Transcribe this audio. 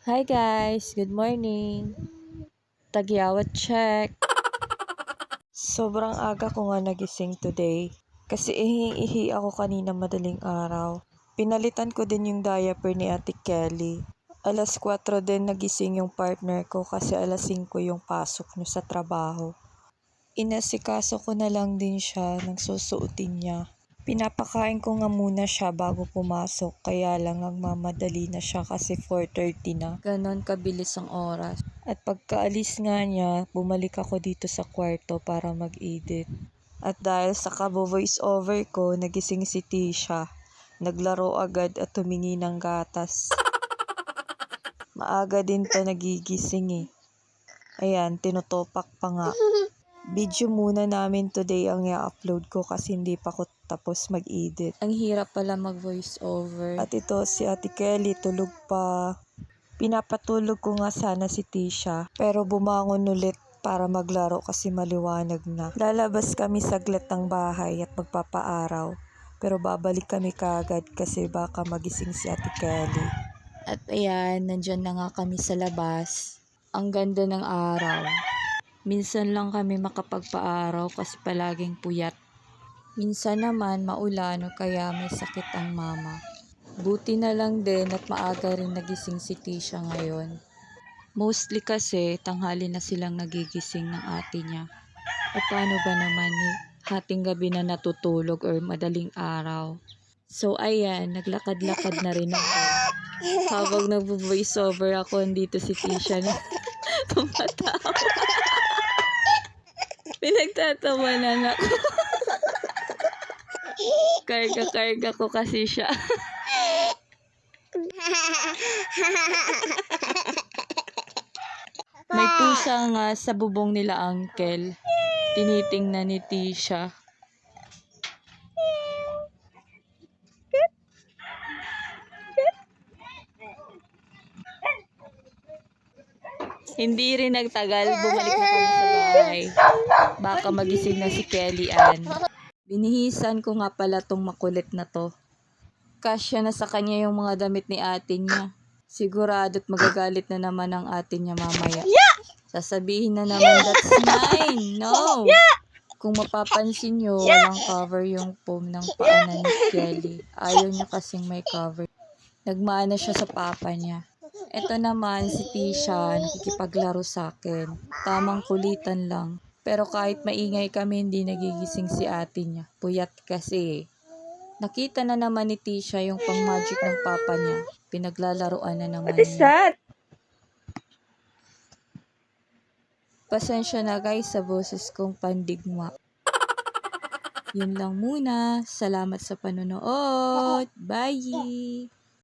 Hi guys, good morning. Tagyawat check. Sobrang aga ko nga nagising today kasi ihi ako kanina madaling araw. Pinalitan ko din yung diaper ni Ate Kelly. Alas 4 din nagising yung partner ko kasi alas 5 yung pasok niya sa trabaho. Inasikaso ko na lang din siya ng susuotin niya. Pinapakain ko nga muna siya bago pumasok, kaya lang nagmamadali na siya kasi 4:30 na. Ganon kabilis ang oras. At pagkaalis nga niya, bumalik ako dito sa kwarto para mag-edit. At dahil sa kabo-voice over ko, nagising si Tisha. Naglaro agad at humingi ng gatas. Maaga din to nagigising eh. Ayan, tinutopak pa nga. Video muna namin today ang i-upload ko kasi hindi pa ko tapos mag-edit. Ang hirap pala mag-voice over. At ito si Ate Kelly tulog pa. Pinapatulog ko nga sana si Tisha pero bumangon ulit para maglaro kasi maliwanag na. Lalabas kami saglit ng bahay at magpapaaraw. Pero babalik kami kagad kasi baka magising si Ate Kelly. At ayan, nandyan na nga kami sa labas. Ang ganda ng araw. Minsan lang kami makapagpaaraw kasi palaging puyat. Minsan naman maulan o kaya may sakit ang mama. Buti na lang din at maaga rin nagising si Tisha ngayon. Mostly kasi tanghali na silang nagigising ng ate niya. E paano ba naman hating gabi na natutulog or madaling araw? So ayan, naglakad-lakad na rin ako. Habang nag-voice over ako, dito si Tisha na tumatawa. Pinagtatawanan ako. Karga-karga ko kasi siya. May pusa nga sa bubong nila uncle. Tinitingnan ni Tisha. Hindi rin nagtagal, bumalik na kami sa bahay. Baka magising na si Kelly Ann. Binihisan ko nga pala tong makulit na to. Kasya na sa kanya yung mga damit ni ate niya. Sigurado't magagalit na naman ang ate niya mamaya. Sasabihin na naman, that's mine! No! Kung mapapansin nyo, walang cover yung foam ng paanan ni Kelly. Ayaw niya kasing may cover. Nagmana siya sa papa niya. Ito naman si Tisha, nakikipaglaro sa akin. Tamang kulitan lang. Pero kahit maingay kami, hindi nagigising si ate niya. Puyat kasi. Nakita na naman ni Tisha yung pang-magic ng papa niya. Pinaglalaroan na naman niya. What is that? Pasensya na guys sa boses kong pandigma. Yun lang muna. Salamat sa panonood. Bye!